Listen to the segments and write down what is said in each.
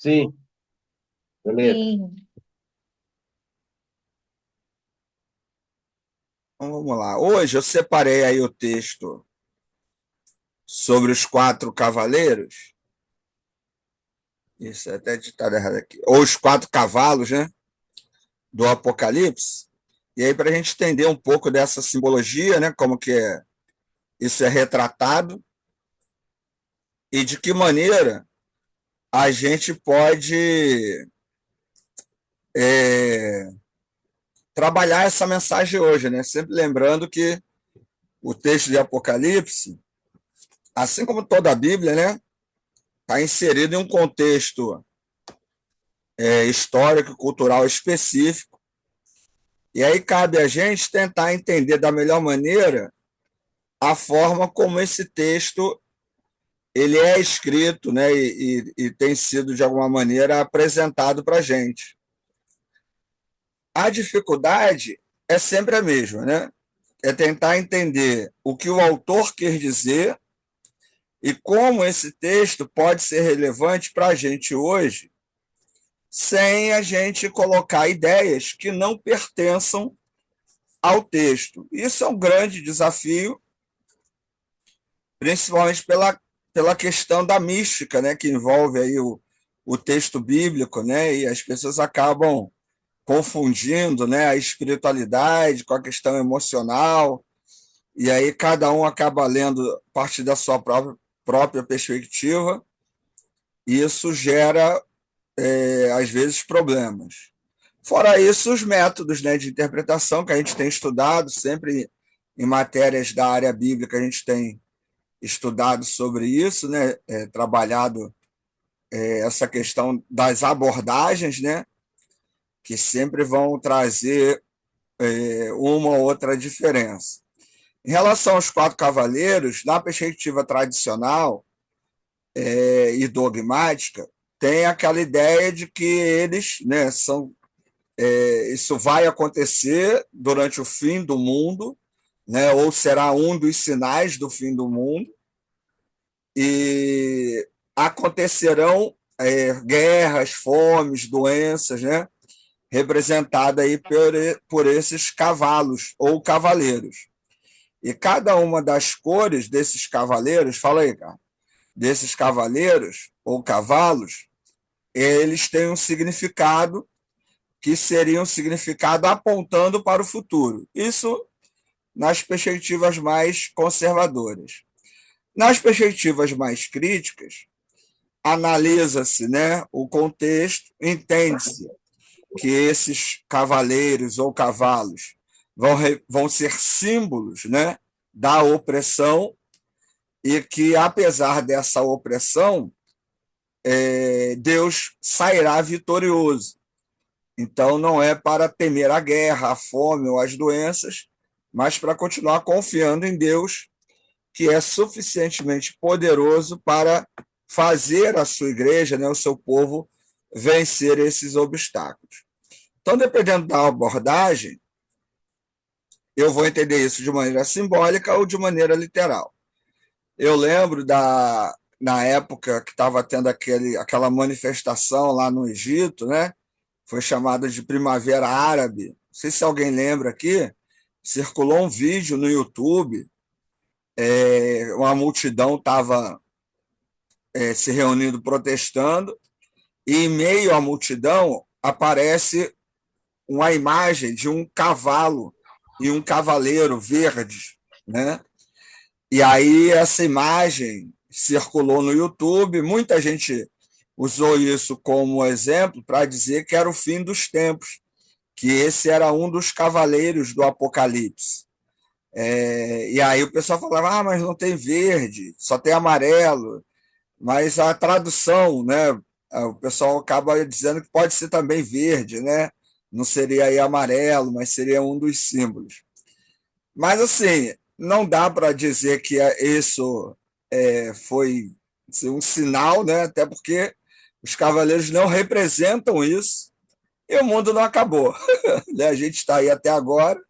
Sim, beleza. Sim. Então vamos lá. Hoje eu separei aí o texto sobre os quatro cavaleiros. Isso é até ditado errado aqui. Ou os quatro cavalos, né? Do Apocalipse. E aí, para a gente entender um pouco dessa simbologia, né? Como que isso é retratado e de que maneira a gente pode é, trabalhar essa mensagem hoje, né? Sempre lembrando que o texto de Apocalipse, assim como toda a Bíblia, né? Está inserido em um contexto histórico, cultural específico. E aí cabe a gente tentar entender da melhor maneira a forma como esse texto ele é escrito, né, e tem sido de alguma maneira apresentado para a gente. A dificuldade é sempre a mesma, né? É tentar entender o que o autor quer dizer e como esse texto pode ser relevante para a gente hoje, sem a gente colocar ideias que não pertençam ao texto. Isso é um grande desafio, principalmente pela questão da mística, né, que envolve aí o texto bíblico, né, e as pessoas acabam confundindo, né, a espiritualidade com a questão emocional, e aí cada um acaba lendo a partir da sua própria perspectiva, e isso gera, às vezes, problemas. Fora isso, os métodos, né, de interpretação que a gente tem estudado, sempre em matérias da área bíblica, a gente tem estudado sobre isso, né, trabalhado essa questão das abordagens, né, que sempre vão trazer uma ou outra diferença. Em relação aos quatro cavaleiros, na perspectiva tradicional e dogmática, tem aquela ideia de que eles, né, isso vai acontecer durante o fim do mundo, né, ou será um dos sinais do fim do mundo, e acontecerão guerras, fomes, doenças, né, representada aí por esses cavalos ou cavaleiros. E cada uma das cores desses cavaleiros, fala aí, cara, desses cavaleiros ou cavalos, eles têm um significado que seria um significado apontando para o futuro. Isso nas perspectivas mais conservadoras. Nas perspectivas mais críticas, analisa-se, né, o contexto, entende-se que esses cavaleiros ou cavalos vão ser símbolos, né, da opressão e que, apesar dessa opressão, Deus sairá vitorioso. Então, não é para temer a guerra, a fome ou as doenças, mas para continuar confiando em Deus, que é suficientemente poderoso para fazer a sua igreja, né, o seu povo, vencer esses obstáculos. Então, dependendo da abordagem, eu vou entender isso de maneira simbólica ou de maneira literal. Eu lembro na época que estava tendo aquela manifestação lá no Egito, né? Foi chamada de Primavera Árabe. Não sei se alguém lembra aqui, circulou um vídeo no YouTube, uma multidão estava se reunindo, protestando, e em meio à multidão aparece uma imagem de um cavalo e um cavaleiro verde, né? E aí essa imagem circulou no YouTube, muita gente usou isso como exemplo para dizer que era o fim dos tempos, que esse era um dos cavaleiros do Apocalipse. E aí o pessoal falava, mas não tem verde, só tem amarelo. Mas a tradução, né, o pessoal acaba dizendo que pode ser também verde, né? Não seria aí amarelo, mas seria um dos símbolos. Mas assim, não dá para dizer que isso foi assim, um sinal, né? Até porque os cavaleiros não representam isso e o mundo não acabou. A gente está aí até agora.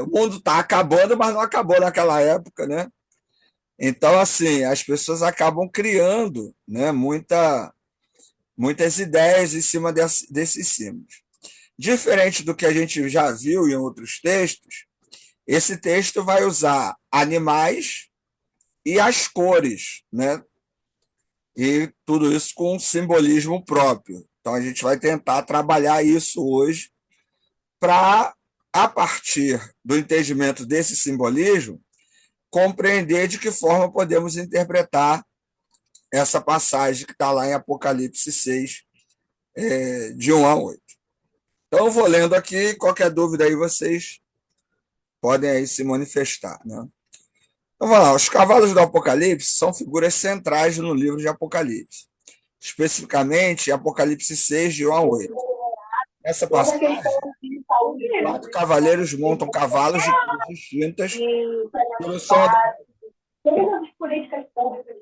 O mundo está acabando, mas não acabou naquela época, né? Então, assim, as pessoas acabam criando, né, muita muitas ideias em cima desses símbolos. Diferente do que a gente já viu em outros textos, esse texto vai usar animais e as cores, né? E tudo isso com um simbolismo próprio. Então a gente vai tentar trabalhar isso hoje para, a partir do entendimento desse simbolismo, compreender de que forma podemos interpretar essa passagem que está lá em Apocalipse 6, de 1 a 8. Então eu vou lendo aqui, qualquer dúvida aí vocês podem aí se manifestar, né? Então vamos lá, os cavalos do Apocalipse são figuras centrais no livro de Apocalipse, especificamente em Apocalipse 6, de 1 a 8. Nessa passagem, 4 cavaleiros montam cavalos de cores distintas, que são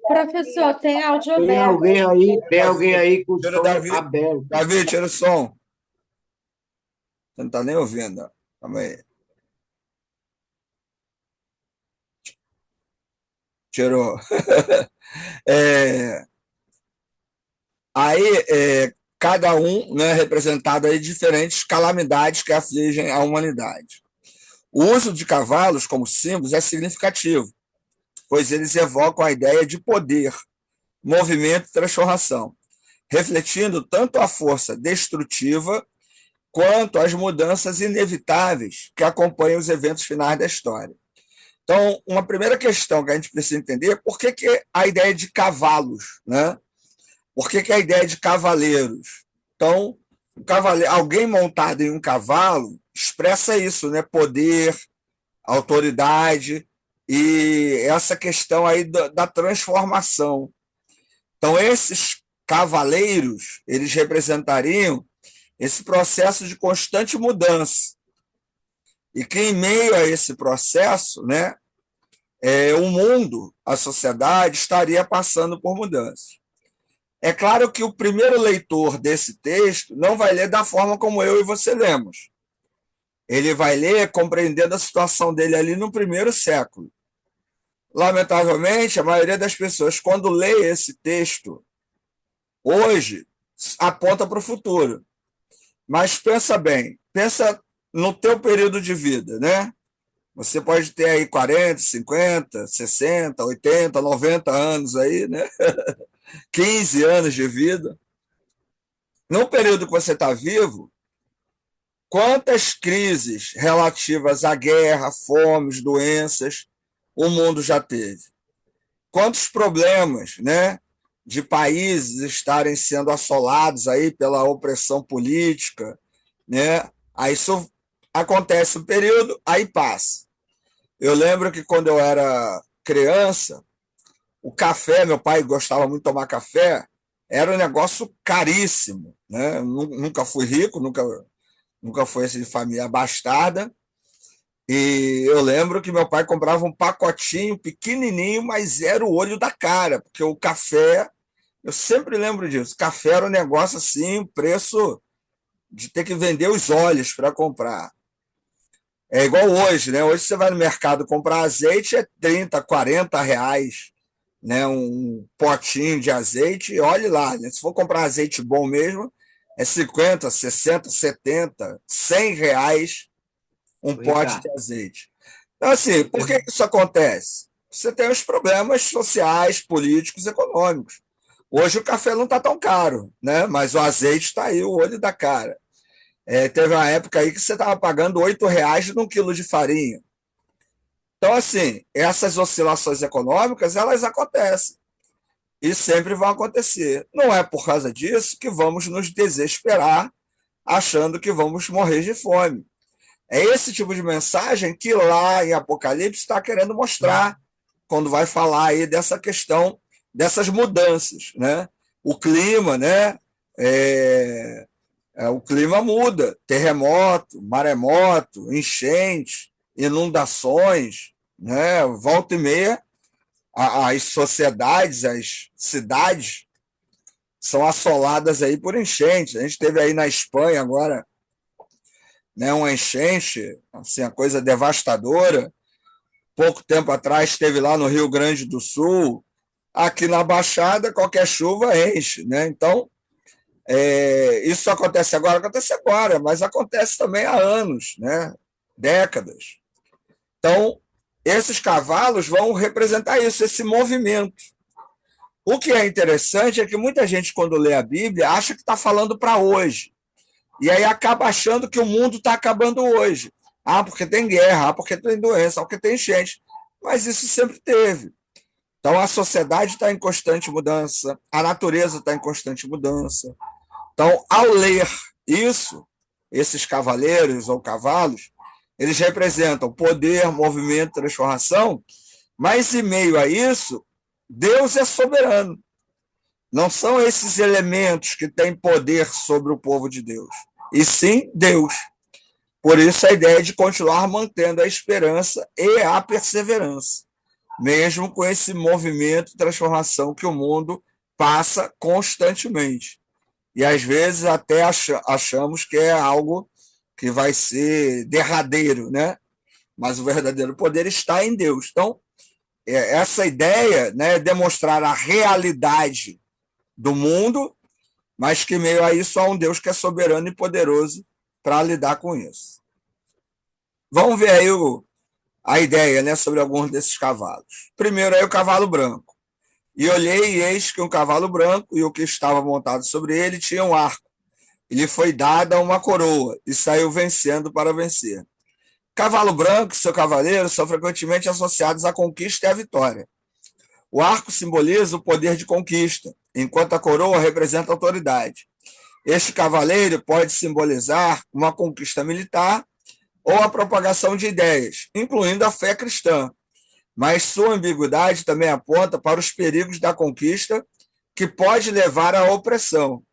Professor, tem áudio Tem aberto. alguém aí com o Tira som Davi. aberto. Davi, tira o som. Você não está nem ouvindo. Ó. Calma aí. Tirou. Cada um, né, representado aí diferentes calamidades que afligem a humanidade. O uso de cavalos como símbolos é significativo, pois eles evocam a ideia de poder, movimento e transformação, refletindo tanto a força destrutiva quanto as mudanças inevitáveis que acompanham os eventos finais da história. Então, uma primeira questão que a gente precisa entender é por que a ideia de cavalos, né? Por que a ideia de cavaleiros? Então, alguém montado em um cavalo expressa isso, né? Poder, autoridade e essa questão aí da transformação. Então, esses cavaleiros, eles representariam esse processo de constante mudança. E que, em meio a esse processo, né, o mundo, a sociedade, estaria passando por mudanças. É claro que o primeiro leitor desse texto não vai ler da forma como eu e você lemos. Ele vai ler compreendendo a situação dele ali no primeiro século. Lamentavelmente, a maioria das pessoas, quando lê esse texto, hoje, aponta para o futuro. Mas pensa bem, pensa no teu período de vida, né? Você pode ter aí 40, 50, 60, 80, 90 anos aí, né? 15 anos de vida. No período que você está vivo, quantas crises relativas à guerra, fomes, doenças o mundo já teve? Quantos problemas, né, de países estarem sendo assolados aí pela opressão política, né? Aí isso acontece um período, aí passa. Eu lembro que quando eu era criança, o café, meu pai gostava muito de tomar café, era um negócio caríssimo, né? Nunca fui rico, nunca fui assim, de família abastada. E eu lembro que meu pai comprava um pacotinho pequenininho, mas era o olho da cara, porque o café, eu sempre lembro disso, café era um negócio assim, preço de ter que vender os olhos para comprar. É igual hoje, né? Hoje você vai no mercado comprar azeite, é 30, 40 reais, né? Um potinho de azeite, e olhe lá, né? Se for comprar azeite bom mesmo, é 50, 60, 70, 100 reais um pote de azeite. Então, assim, por que isso acontece? Você tem os problemas sociais, políticos, econômicos. Hoje o café não está tão caro, né? Mas o azeite está aí, o olho da cara. Teve uma época aí que você estava pagando R$ 8 num quilo de farinha. Então, assim, essas oscilações econômicas, elas acontecem. E sempre vão acontecer. Não é por causa disso que vamos nos desesperar achando que vamos morrer de fome. É esse tipo de mensagem que lá em Apocalipse está querendo mostrar quando vai falar aí dessa questão dessas mudanças, né? O clima, né? O clima muda, terremoto, maremoto, enchente, inundações, né? Volta e meia, as sociedades, as cidades são assoladas aí por enchentes. A gente teve aí na Espanha agora, né, uma enchente, assim, uma coisa devastadora. Pouco tempo atrás teve lá no Rio Grande do Sul. Aqui na Baixada, qualquer chuva enche, né? Então, Isso acontece agora, mas acontece também há anos, né? Décadas. Então, esses cavalos vão representar isso, esse movimento. O que é interessante é que muita gente, quando lê a Bíblia, acha que está falando para hoje. E aí acaba achando que o mundo está acabando hoje. Ah, porque tem guerra, ah, porque tem doença, ah, porque tem enchente. Mas isso sempre teve. Então a sociedade está em constante mudança, a natureza está em constante mudança. Então, ao ler isso, esses cavaleiros ou cavalos, eles representam poder, movimento, transformação, mas em meio a isso, Deus é soberano. Não são esses elementos que têm poder sobre o povo de Deus, e sim Deus. Por isso a ideia de continuar mantendo a esperança e a perseverança, mesmo com esse movimento de transformação que o mundo passa constantemente. E às vezes até achamos que é algo que vai ser derradeiro, né? Mas o verdadeiro poder está em Deus. Então, essa ideia, né, é demonstrar a realidade do mundo, mas que meio a isso há um Deus que é soberano e poderoso para lidar com isso. Vamos ver aí a ideia, né, sobre alguns desses cavalos. Primeiro aí o cavalo branco. E olhei, e eis que um cavalo branco, e o que estava montado sobre ele tinha um arco. E lhe foi dada uma coroa, e saiu vencendo para vencer. Cavalo branco e seu cavaleiro são frequentemente associados à conquista e à vitória. O arco simboliza o poder de conquista, enquanto a coroa representa a autoridade. Este cavaleiro pode simbolizar uma conquista militar ou a propagação de ideias, incluindo a fé cristã, mas sua ambiguidade também aponta para os perigos da conquista, que pode levar à opressão.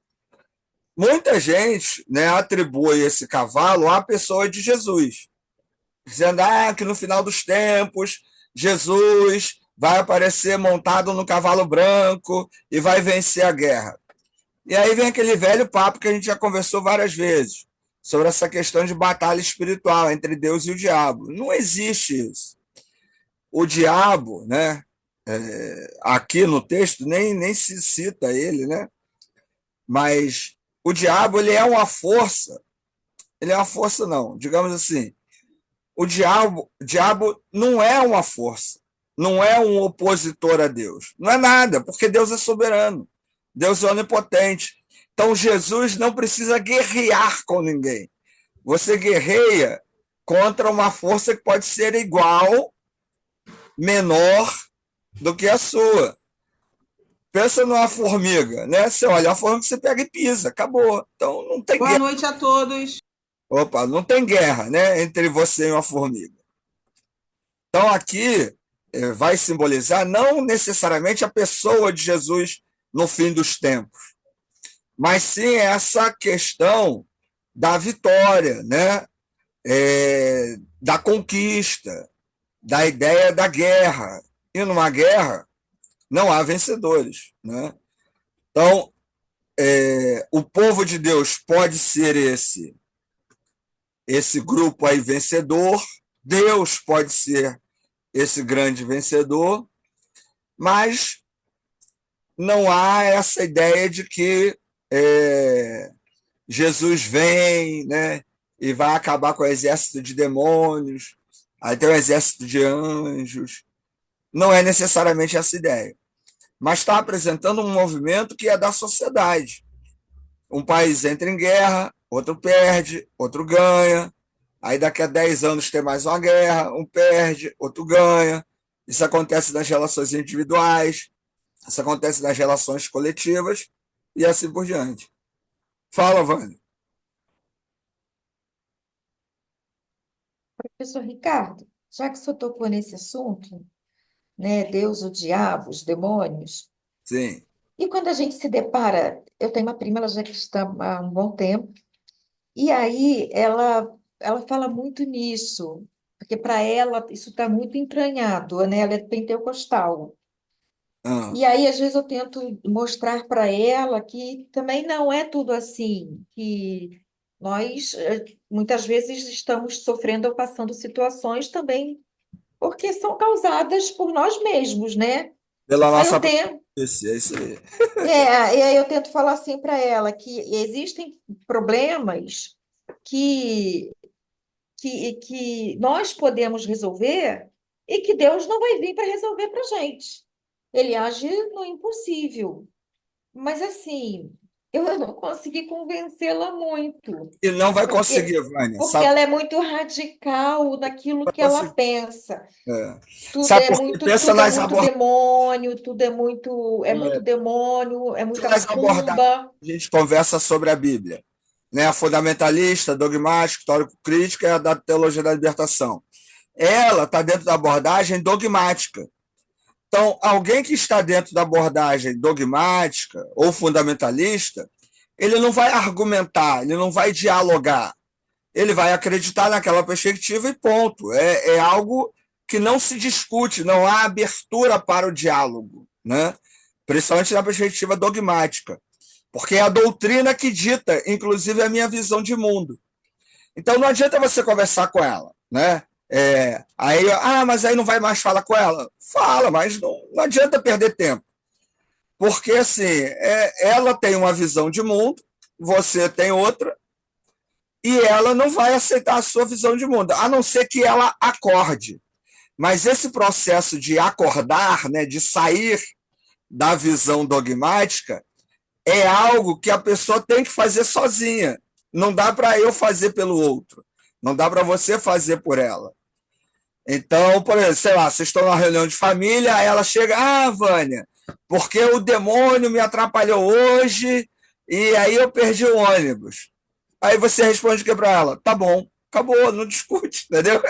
Muita gente, né, atribui esse cavalo à pessoa de Jesus, dizendo que no final dos tempos Jesus vai aparecer montado no cavalo branco e vai vencer a guerra. E aí vem aquele velho papo que a gente já conversou várias vezes, sobre essa questão de batalha espiritual entre Deus e o diabo. Não existe isso. O diabo, né, aqui no texto nem se cita ele, né, mas o diabo ele é uma força não, digamos assim, o diabo não é uma força, não é um opositor a Deus, não é nada, porque Deus é soberano, Deus é onipotente. Então Jesus não precisa guerrear com ninguém. Você guerreia contra uma força que pode ser igual, menor do que a sua. Pensa numa formiga, né? Você olha a formiga, você pega e pisa, acabou. Então não tem Boa guerra. noite a todos. Opa, não tem guerra, né, entre você e uma formiga. Então aqui vai simbolizar não necessariamente a pessoa de Jesus no fim dos tempos, mas sim essa questão da vitória, né? Da conquista, da ideia da guerra. E numa guerra não há vencedores, né? Então, o povo de Deus pode ser esse grupo aí vencedor, Deus pode ser esse grande vencedor, mas não há essa ideia de que Jesus vem, né, e vai acabar com o exército de demônios, aí tem o exército de anjos. Não é necessariamente essa ideia, mas está apresentando um movimento que é da sociedade. Um país entra em guerra, outro perde, outro ganha. Aí daqui a 10 anos tem mais uma guerra, um perde, outro ganha. Isso acontece nas relações individuais, isso acontece nas relações coletivas e assim por diante. Fala, Vânia. Professor Ricardo, já que o senhor tocou nesse assunto, né, Deus, o diabo, os demônios, Sim. e quando a gente se depara, eu tenho uma prima, ela já é cristã há um bom tempo, e aí ela fala muito nisso, porque para ela isso está muito entranhado, né? Ela é pentecostal. Ah, E aí, às vezes, eu tento mostrar para ela que também não é tudo assim, que nós muitas vezes estamos sofrendo ou passando situações também porque são causadas por nós mesmos, né? pela Aí eu nossa tenho, Isso, é isso aí. E aí eu tento falar assim para ela que existem problemas que, que nós podemos resolver e que Deus não vai vir para resolver para gente. Ele age no impossível. Mas assim, eu não consegui convencê-la muito, E não vai porque, conseguir, Vânia. porque Sabe ela por é que muito radical naquilo não vai que ela conseguir? pensa. É. Sabe por quê? Pensa Tudo é nas muito abordagens. demônio, é muito demônio, é muita Nas abordagens macumba. que a gente conversa sobre a Bíblia. Né? A fundamentalista, dogmática, histórico-crítica e a da teologia da libertação. Ela está dentro da abordagem dogmática. Então, alguém que está dentro da abordagem dogmática ou fundamentalista, ele não vai argumentar, ele não vai dialogar, ele vai acreditar naquela perspectiva e ponto. É algo que não se discute, não há abertura para o diálogo, né? Principalmente na perspectiva dogmática, porque é a doutrina que dita, inclusive, a minha visão de mundo. Então não adianta você conversar com ela, né? Mas aí não vai mais falar com ela? Fala, mas não adianta perder tempo. Porque assim, ela tem uma visão de mundo, você tem outra, e ela não vai aceitar a sua visão de mundo, a não ser que ela acorde. Mas esse processo de acordar, né, de sair da visão dogmática, é algo que a pessoa tem que fazer sozinha. Não dá para eu fazer pelo outro. Não dá para você fazer por ela. Então, por exemplo, sei lá, vocês estão numa reunião de família, aí ela chega, Vânia, porque o demônio me atrapalhou hoje e aí eu perdi o ônibus. Aí você responde o que para ela? Tá bom, acabou, não discute, entendeu?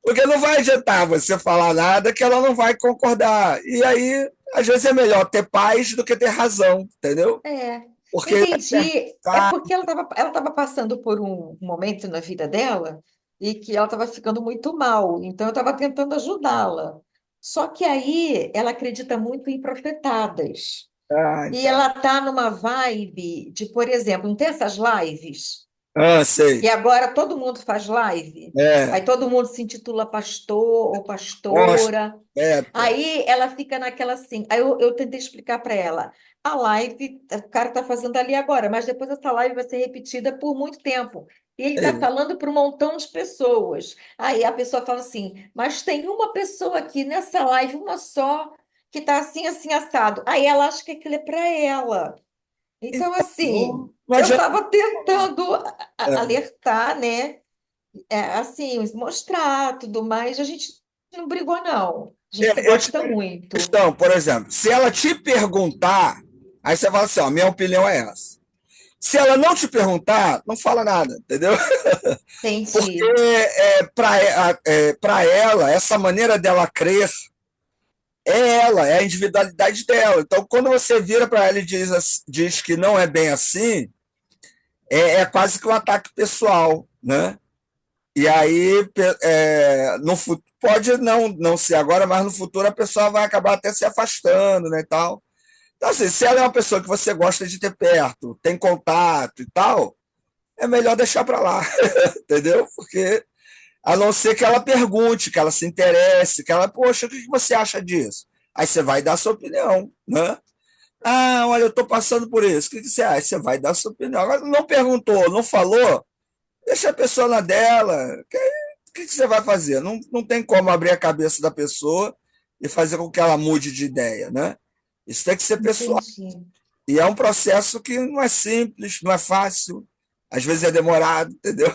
Porque não vai adiantar você falar nada que ela não vai concordar. E aí, às vezes é melhor ter paz do que ter razão, entendeu? É, Porque entendi. É porque ela tava passando por um momento na vida dela e que ela estava ficando muito mal. Então, eu estava tentando ajudá-la. Só que aí ela acredita muito em profetadas. E então. ela tá numa vibe de, por exemplo, não tem essas lives? Sei. E agora todo mundo faz live. Aí É, todo mundo se intitula pastor ou gosto. pastora. É. Aí ela fica naquela assim. Aí eu tentei explicar para ela. A live, o cara está fazendo ali agora, mas depois essa live vai ser repetida por muito tempo. E ele está É. falando para um montão de pessoas. Aí a pessoa fala assim: mas tem uma pessoa aqui nessa live, uma só, que está assim, assim, assado. Aí ela acha que aquilo é para ela. Então, assim, Não eu adianta. estava tentando É. alertar, né? Assim, mostrar tudo mais. A gente não brigou, não. A gente se Eu te gosta muito. questão, por exemplo, se ela te perguntar, aí você fala assim, ó, minha opinião é essa. Se ela não te perguntar, não fala nada, entendeu? Porque Entendi. para ela, essa maneira dela crer é ela, é a individualidade dela. Então, quando você vira para ela e diz que não é bem assim, é quase que um ataque pessoal, né? E aí, no pode não ser agora, mas no futuro a pessoa vai acabar até se afastando, né, e tal. Então, assim, se ela é uma pessoa que você gosta de ter perto, tem contato e tal, é melhor deixar para lá, entendeu? Porque a não ser que ela pergunte, que ela se interesse, que ela, poxa, o que você acha disso? Aí você vai dar a sua opinião, né? Olha, eu estou passando por isso. O que você acha? Você vai dar a sua opinião. Agora, não perguntou, não falou, deixa a pessoa na dela. O que você vai fazer? Não tem como abrir a cabeça da pessoa e fazer com que ela mude de ideia, né? Isso tem que ser pessoal. Entendi. E é um processo que não é simples, não é fácil, às vezes é demorado, entendeu?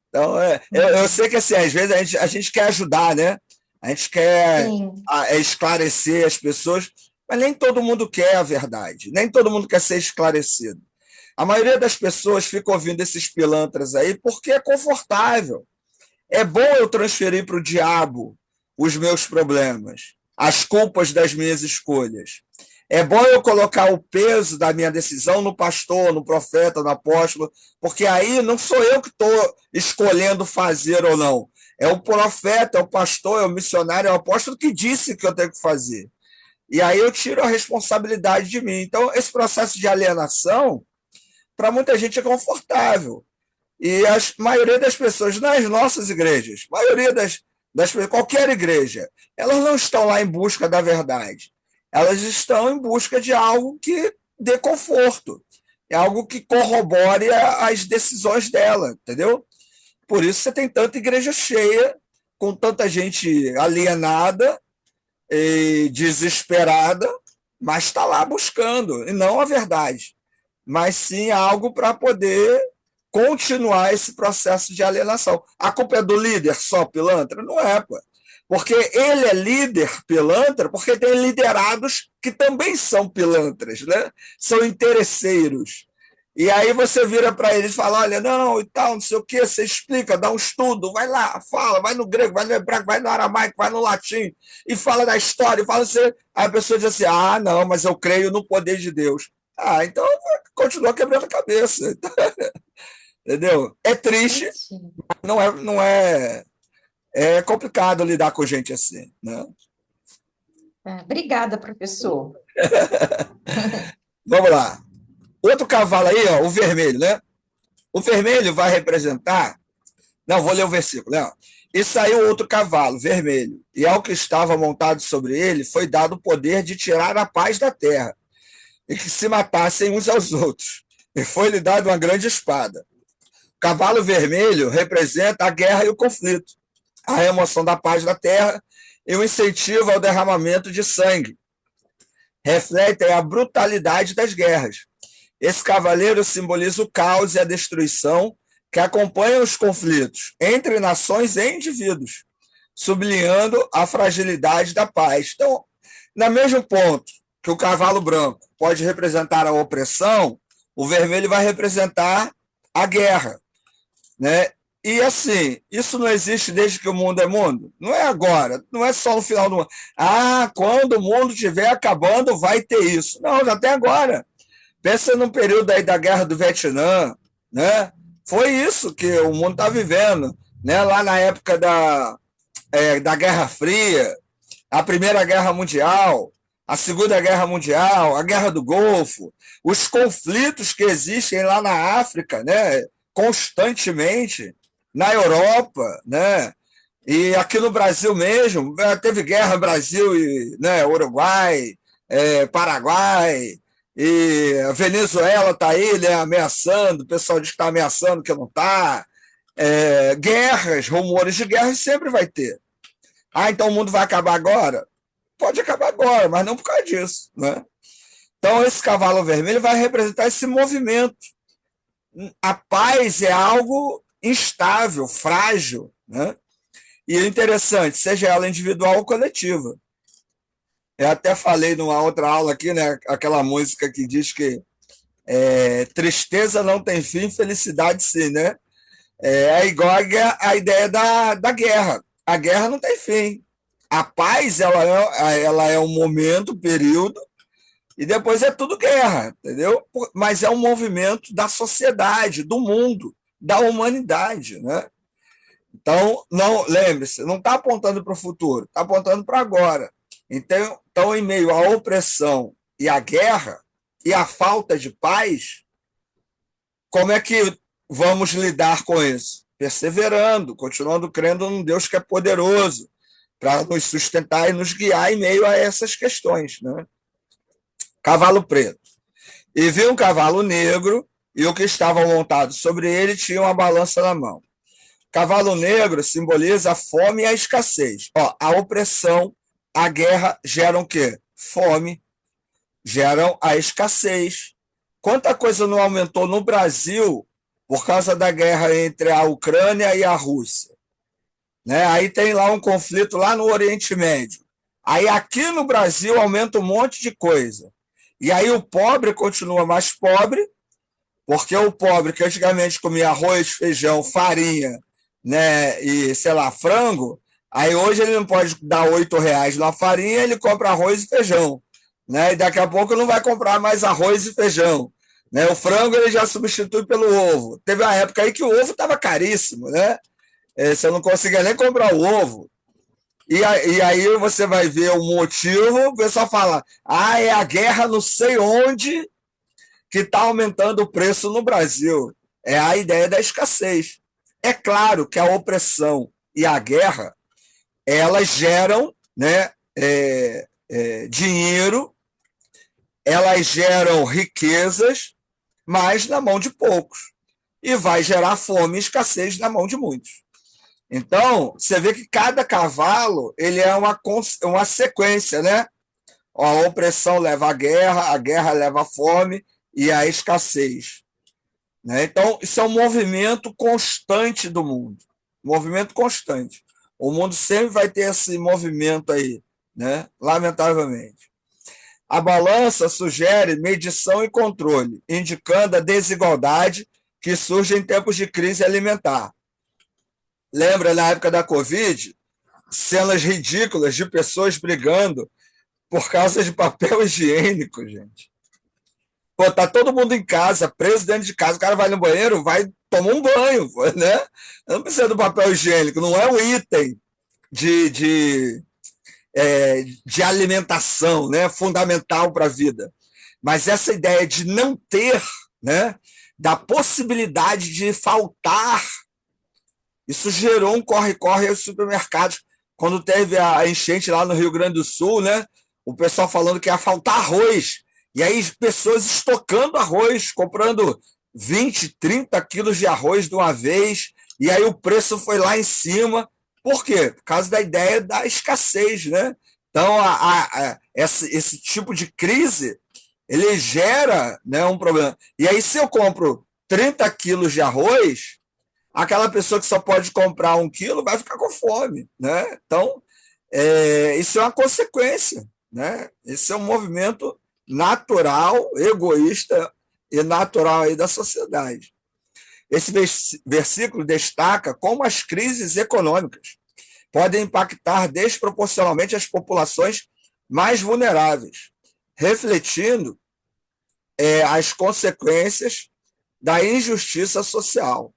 Então, eu Uhum. sei que assim, às vezes a gente quer ajudar, né? A gente quer Sim, esclarecer as pessoas, mas nem todo mundo quer a verdade, nem todo mundo quer ser esclarecido. A maioria das pessoas fica ouvindo esses pilantras aí porque é confortável. É bom eu transferir para o diabo os meus problemas, as culpas das minhas escolhas. É bom eu colocar o peso da minha decisão no pastor, no profeta, no apóstolo, porque aí não sou eu que estou escolhendo fazer ou não. É o profeta, é o pastor, é o missionário, é o apóstolo que disse que eu tenho que fazer. E aí eu tiro a responsabilidade de mim. Então, esse processo de alienação, para muita gente, é confortável. E a maioria das pessoas nas nossas igrejas, maioria qualquer igreja, elas não estão lá em busca da verdade. elas estão em busca de algo que dê conforto, é algo que corrobore as decisões dela, entendeu? Por isso você tem tanta igreja cheia, com tanta gente alienada e desesperada, mas está lá buscando, e não a verdade, mas sim algo para poder continuar esse processo de alienação. A culpa é do líder só pilantra? Não é, pô. Porque ele é líder pilantra, porque tem liderados que também são pilantras, né? São interesseiros. E aí você vira para eles e fala, olha, não, e tal, não sei o quê, você explica, dá um estudo, vai lá, fala, vai no grego, vai no hebraico, vai no aramaico, vai no latim, e fala da história, e fala assim, aí a pessoa diz assim, ah, não, mas eu creio no poder de Deus. Ah, então continua quebrando a cabeça. Entendeu? É triste, Sim. é complicado lidar com gente assim, né? Obrigada, professor. Vamos lá. Outro cavalo aí, ó, o vermelho, né? O vermelho vai representar. Não, vou ler o versículo, né? E saiu outro cavalo, vermelho, e ao que estava montado sobre ele foi dado o poder de tirar a paz da terra, e que se matassem uns aos outros. E foi-lhe dado uma grande espada. O cavalo vermelho representa a guerra e o conflito, a remoção da paz da terra e o incentivo ao derramamento de sangue. Refletem a brutalidade das guerras. Esse cavaleiro simboliza o caos e a destruição que acompanham os conflitos entre nações e indivíduos, sublinhando a fragilidade da paz. Então, no mesmo ponto que o cavalo branco pode representar a opressão, o vermelho vai representar a guerra, né? E assim, isso não existe desde que o mundo é mundo. Não é agora, não é só no final do mundo. Ah, quando o mundo estiver acabando, vai ter isso. Não, já tem agora. Pensa num período aí da Guerra do Vietnã, né? Foi isso que o mundo está vivendo, né? Lá na época da Guerra Fria, a Primeira Guerra Mundial, a Segunda Guerra Mundial, a Guerra do Golfo, os conflitos que existem lá na África, né? Constantemente, na Europa, né? E aqui no Brasil mesmo, teve guerra Brasil e, né, Uruguai, Paraguai, e a Venezuela está aí, né, ameaçando, o pessoal diz que está ameaçando, que não está. Guerras, rumores de guerra sempre vai ter. Ah, então o mundo vai acabar agora? Pode acabar agora, mas não por causa disso, né? Então esse cavalo vermelho vai representar esse movimento. A paz é algo instável, frágil, né? E é interessante, seja ela individual ou coletiva. Eu até falei numa outra aula aqui, né? Aquela música que diz que tristeza não tem fim, felicidade sim, né? É igual a ideia da guerra. A guerra não tem fim. A paz, ela é um momento, um período, e depois é tudo guerra, entendeu? Mas é um movimento da sociedade, do mundo, da humanidade, né? Então, não lembre-se, não está apontando para o futuro, está apontando para agora. Então, em meio à opressão e à guerra e à falta de paz, como é que vamos lidar com isso? Perseverando, continuando crendo num Deus que é poderoso para nos sustentar e nos guiar em meio a essas questões, né? Cavalo preto. E viu um cavalo negro, e o que estava montado sobre ele tinha uma balança na mão. Cavalo negro simboliza a fome e a escassez. Ó, a opressão, a guerra geram o quê? Fome, geram a escassez. Quanta coisa não aumentou no Brasil por causa da guerra entre a Ucrânia e a Rússia? Né? Aí tem lá um conflito lá no Oriente Médio. Aí aqui no Brasil aumenta um monte de coisa. E aí o pobre continua mais pobre, porque o pobre que antigamente comia arroz, feijão, farinha, né, e, sei lá, frango, aí hoje ele não pode dar R$ 8 na farinha, ele compra arroz e feijão, né, e daqui a pouco não vai comprar mais arroz e feijão, né, o frango ele já substitui pelo ovo. Teve uma época aí que o ovo estava caríssimo, né, você não conseguia nem comprar o ovo, e aí você vai ver o motivo, o pessoal fala, é a guerra não sei onde que está aumentando o preço no Brasil. É a ideia da escassez. É claro que a opressão e a guerra, elas geram, né, dinheiro, elas geram riquezas, mas na mão de poucos. E vai gerar fome e escassez na mão de muitos. Então, você vê que cada cavalo ele é uma sequência, né? A opressão leva à guerra, a guerra leva à fome e à escassez. Né? Então, isso é um movimento constante do mundo. Movimento constante. O mundo sempre vai ter esse movimento aí, né? Lamentavelmente. A balança sugere medição e controle, indicando a desigualdade que surge em tempos de crise alimentar. Lembra, na época da Covid, cenas ridículas de pessoas brigando por causa de papel higiênico, gente. Pô, tá todo mundo em casa, preso dentro de casa, o cara vai no banheiro, vai tomar um banho, né? Não precisa do papel higiênico, não é um item de alimentação, né? Fundamental para a vida. Mas essa ideia de não ter, né? Da possibilidade de faltar, isso gerou um corre-corre aos supermercados. Quando teve a enchente lá no Rio Grande do Sul, né? O pessoal falando que ia faltar arroz. E aí pessoas estocando arroz, comprando 20, 30 quilos de arroz de uma vez. E aí o preço foi lá em cima. Por quê? Por causa da ideia da escassez, né? Então, esse tipo de crise, ele gera, né, um problema. E aí, se eu compro 30 quilos de arroz, aquela pessoa que só pode comprar 1 quilo vai ficar com fome, né? Então, isso é uma consequência, né? Esse é um movimento natural, egoísta e natural aí da sociedade. Esse versículo destaca como as crises econômicas podem impactar desproporcionalmente as populações mais vulneráveis, refletindo as consequências da injustiça social.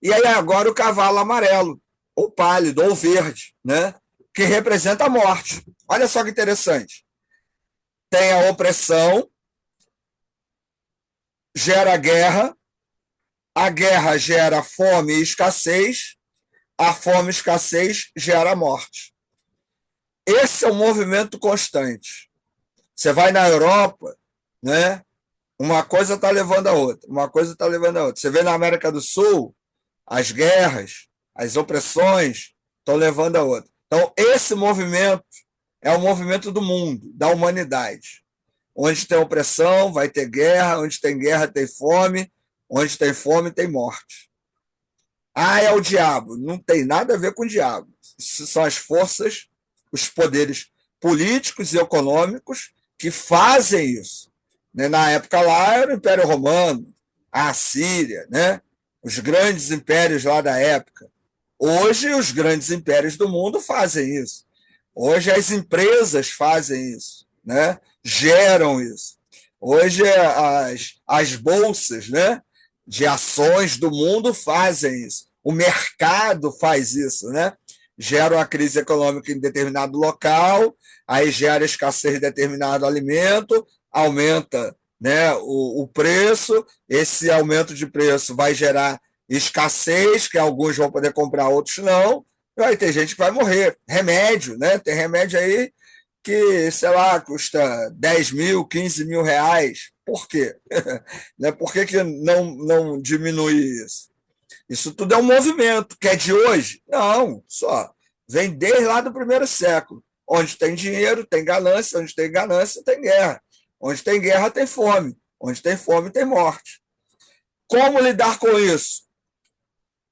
E aí agora o cavalo amarelo, ou pálido, ou verde, né? Que representa a morte. Olha só que interessante. Tem a opressão, gera guerra, a guerra gera fome e escassez, a fome e escassez gera morte. Esse é um movimento constante. Você vai na Europa, né? Uma coisa está levando a outra, uma coisa está levando a outra. Você vê na América do Sul, as guerras, as opressões estão levando a outra. Então, esse movimento é o movimento do mundo, da humanidade. Onde tem opressão, vai ter guerra, onde tem guerra, tem fome, onde tem fome, tem morte. Ah, é o diabo. Não tem nada a ver com o diabo. Isso são as forças, os poderes políticos e econômicos que fazem isso. Na época lá era o Império Romano, a Assíria, né? Os grandes impérios lá da época. Hoje, os grandes impérios do mundo fazem isso. Hoje, as empresas fazem isso, né? Geram isso. Hoje, as bolsas, né, de ações do mundo fazem isso. O mercado faz isso, né? Gera uma crise econômica em determinado local, aí gera escassez de determinado alimento, aumenta, né, o preço, esse aumento de preço vai gerar escassez, que alguns vão poder comprar, outros não, vai ter gente que vai morrer. Remédio, né? Tem remédio aí que, sei lá, custa 10 mil, 15 mil reais. Por quê? Por que não diminui isso? Isso tudo é um movimento, que é de hoje? Não, só. Vem desde lá do primeiro século. Onde tem dinheiro, tem ganância. Onde tem ganância, tem guerra. Onde tem guerra, tem fome. Onde tem fome, tem morte. Como lidar com isso?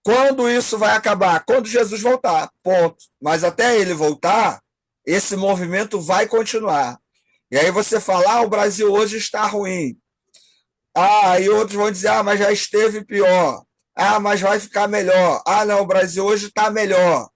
Quando isso vai acabar? Quando Jesus voltar, ponto. Mas até ele voltar, esse movimento vai continuar. E aí você fala, o Brasil hoje está ruim. E outros vão dizer, mas já esteve pior. Mas vai ficar melhor. Não, o Brasil hoje está melhor.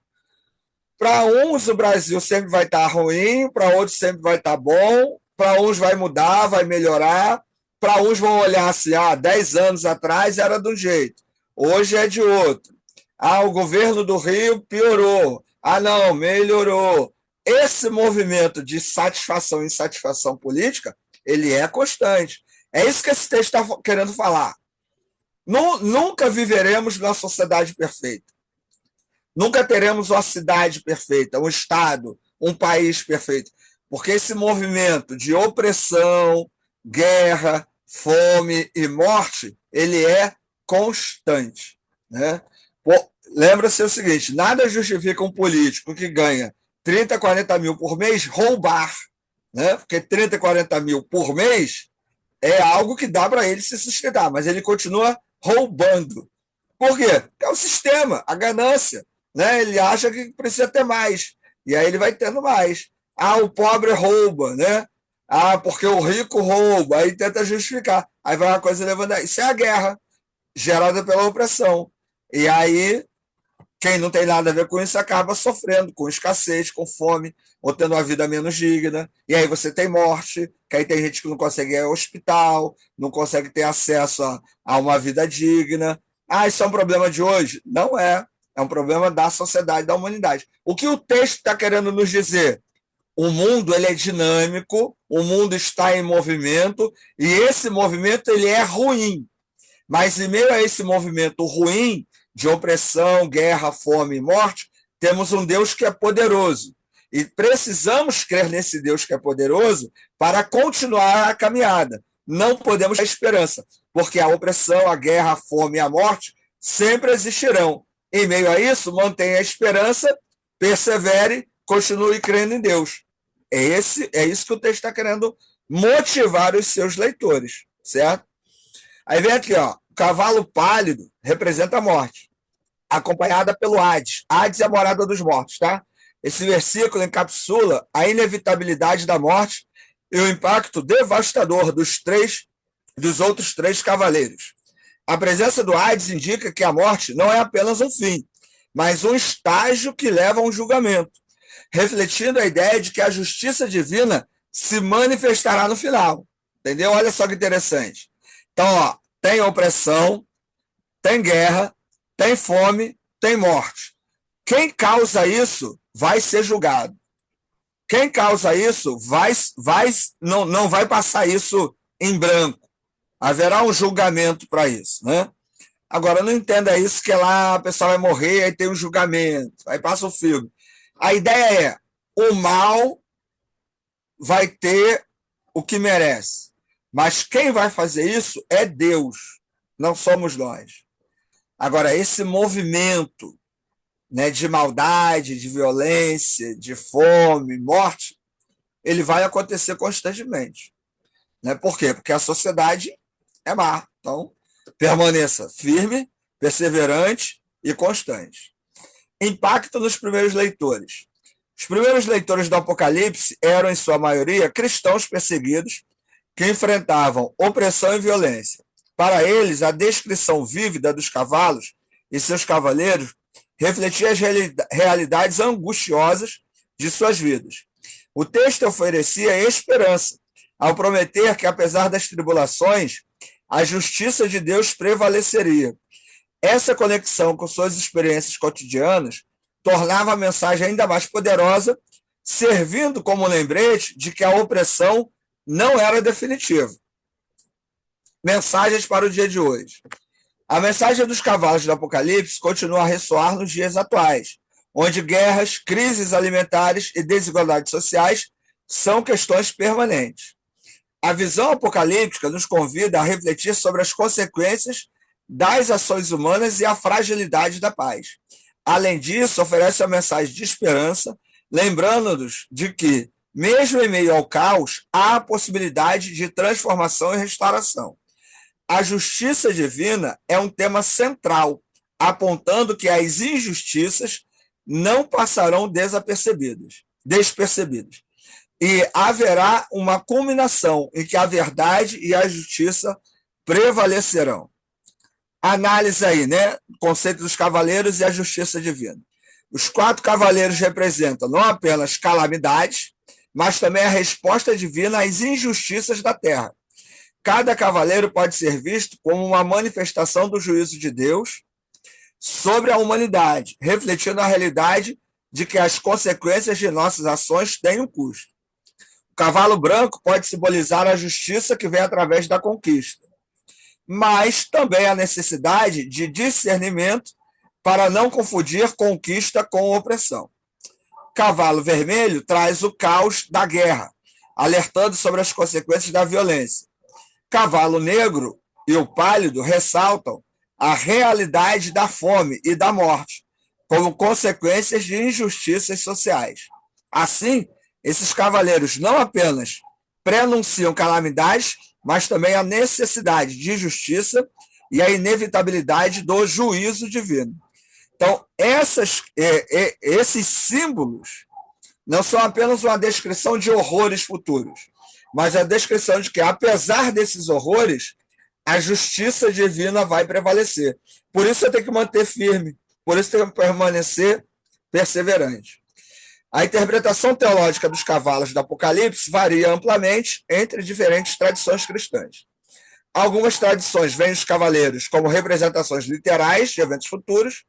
Para uns o Brasil sempre vai estar ruim, para outros sempre vai estar bom, para uns vai mudar, vai melhorar, para uns vão olhar assim, 10 anos atrás era de um jeito, hoje é de outro. O governo do Rio piorou. Não, melhorou. Esse movimento de satisfação e insatisfação política, ele é constante. É isso que esse texto está querendo falar. Nunca viveremos numa sociedade perfeita. Nunca teremos uma cidade perfeita, um estado, um país perfeito. Porque esse movimento de opressão, guerra, fome e morte, ele é constante, né? Lembra-se o seguinte, nada justifica um político que ganha 30, 40 mil por mês roubar, né? Porque 30, 40 mil por mês é algo que dá para ele se sustentar, mas ele continua roubando. Por quê? Porque é o sistema, a ganância, né? Ele acha que precisa ter mais, e aí ele vai tendo mais. Ah, o pobre rouba, né? Ah, porque o rico rouba, aí tenta justificar. Aí vai uma coisa levando a... Isso é a guerra gerada pela opressão. E aí, quem não tem nada a ver com isso acaba sofrendo com escassez, com fome, ou tendo uma vida menos digna. E aí você tem morte, que aí tem gente que não consegue ir ao hospital, não consegue ter acesso a uma vida digna. Ah, isso é um problema de hoje? Não é. É um problema da sociedade, da humanidade. O que o texto está querendo nos dizer? O mundo ele é dinâmico, o mundo está em movimento, e esse movimento ele é ruim. Mas em meio a esse movimento ruim, de opressão, guerra, fome e morte, temos um Deus que é poderoso. E precisamos crer nesse Deus que é poderoso para continuar a caminhada. Não podemos ter esperança, porque a opressão, a guerra, a fome e a morte sempre existirão. Em meio a isso, mantenha a esperança, persevere, continue crendo em Deus. É isso que o texto está querendo motivar os seus leitores, certo? Aí vem aqui, ó, o cavalo pálido representa a morte, acompanhada pelo Hades. Hades é a morada dos mortos, tá? Esse versículo encapsula a inevitabilidade da morte e o impacto devastador dos outros três cavaleiros. A presença do Hades indica que a morte não é apenas um fim, mas um estágio que leva a um julgamento, refletindo a ideia de que a justiça divina se manifestará no final. Entendeu? Olha só que interessante. Então, ó, tem opressão, tem guerra, tem fome, tem morte. Quem causa isso vai ser julgado. Quem causa isso não vai passar isso em branco. Haverá um julgamento para isso, né? Agora, não entenda isso que lá a pessoa vai morrer, aí tem um julgamento, aí passa o filme. A ideia é, o mal vai ter o que merece. Mas quem vai fazer isso é Deus, não somos nós. Agora, esse movimento, né, de maldade, de violência, de fome, morte, ele vai acontecer constantemente. Né? Por quê? Porque a sociedade é má. Então, permaneça firme, perseverante e constante. Impacto nos primeiros leitores. Os primeiros leitores do Apocalipse eram, em sua maioria, cristãos perseguidos que enfrentavam opressão e violência. Para eles, a descrição vívida dos cavalos e seus cavaleiros refletia as realidades angustiosas de suas vidas. O texto oferecia esperança, ao prometer que, apesar das tribulações, a justiça de Deus prevaleceria. Essa conexão com suas experiências cotidianas tornava a mensagem ainda mais poderosa, servindo como lembrete de que a opressão não era definitiva. Mensagens para o dia de hoje. A mensagem dos cavalos do Apocalipse continua a ressoar nos dias atuais, onde guerras, crises alimentares e desigualdades sociais são questões permanentes. A visão apocalíptica nos convida a refletir sobre as consequências das ações humanas e a fragilidade da paz. Além disso, oferece uma mensagem de esperança, lembrando-nos de que, mesmo em meio ao caos, há a possibilidade de transformação e restauração. A justiça divina é um tema central, apontando que as injustiças não passarão despercebidas. E haverá uma culminação em que a verdade e a justiça prevalecerão. Análise aí, né? O conceito dos cavaleiros e a justiça divina. Os 4 cavaleiros representam não apenas calamidades, mas também a resposta divina às injustiças da terra. Cada cavaleiro pode ser visto como uma manifestação do juízo de Deus sobre a humanidade, refletindo a realidade de que as consequências de nossas ações têm um custo. O cavalo branco pode simbolizar a justiça que vem através da conquista, mas também a necessidade de discernimento para não confundir conquista com opressão. cavalo vermelho traz o caos da guerra, alertando sobre as consequências da violência. Cavalo negro e o pálido ressaltam a realidade da fome e da morte, como consequências de injustiças sociais. Assim, esses cavaleiros não apenas prenunciam calamidades, mas também a necessidade de justiça e a inevitabilidade do juízo divino. Então, esses símbolos não são apenas uma descrição de horrores futuros, mas a descrição de que, apesar desses horrores, a justiça divina vai prevalecer. Por isso você tem que manter firme, por isso tem que permanecer perseverante. A interpretação teológica dos cavalos do Apocalipse varia amplamente entre diferentes tradições cristãs. Algumas tradições veem os cavaleiros como representações literais de eventos futuros,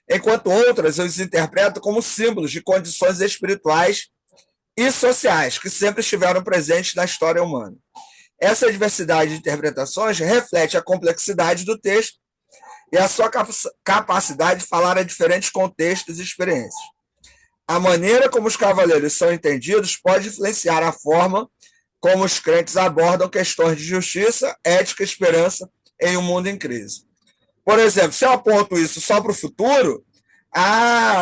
enquanto outras os interpretam como símbolos de condições espirituais e sociais que sempre estiveram presentes na história humana. Essa diversidade de interpretações reflete a complexidade do texto e a sua capacidade de falar a diferentes contextos e experiências. A maneira como os cavaleiros são entendidos pode influenciar a forma como os crentes abordam questões de justiça, ética e esperança em um mundo em crise. Por exemplo, se eu aponto isso só para o futuro,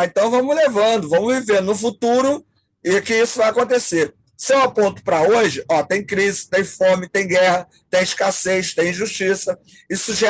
então vamos levando, vamos vivendo no futuro e que isso vai acontecer. Se eu aponto para hoje, tem crise, tem fome, tem guerra, tem escassez, tem injustiça, isso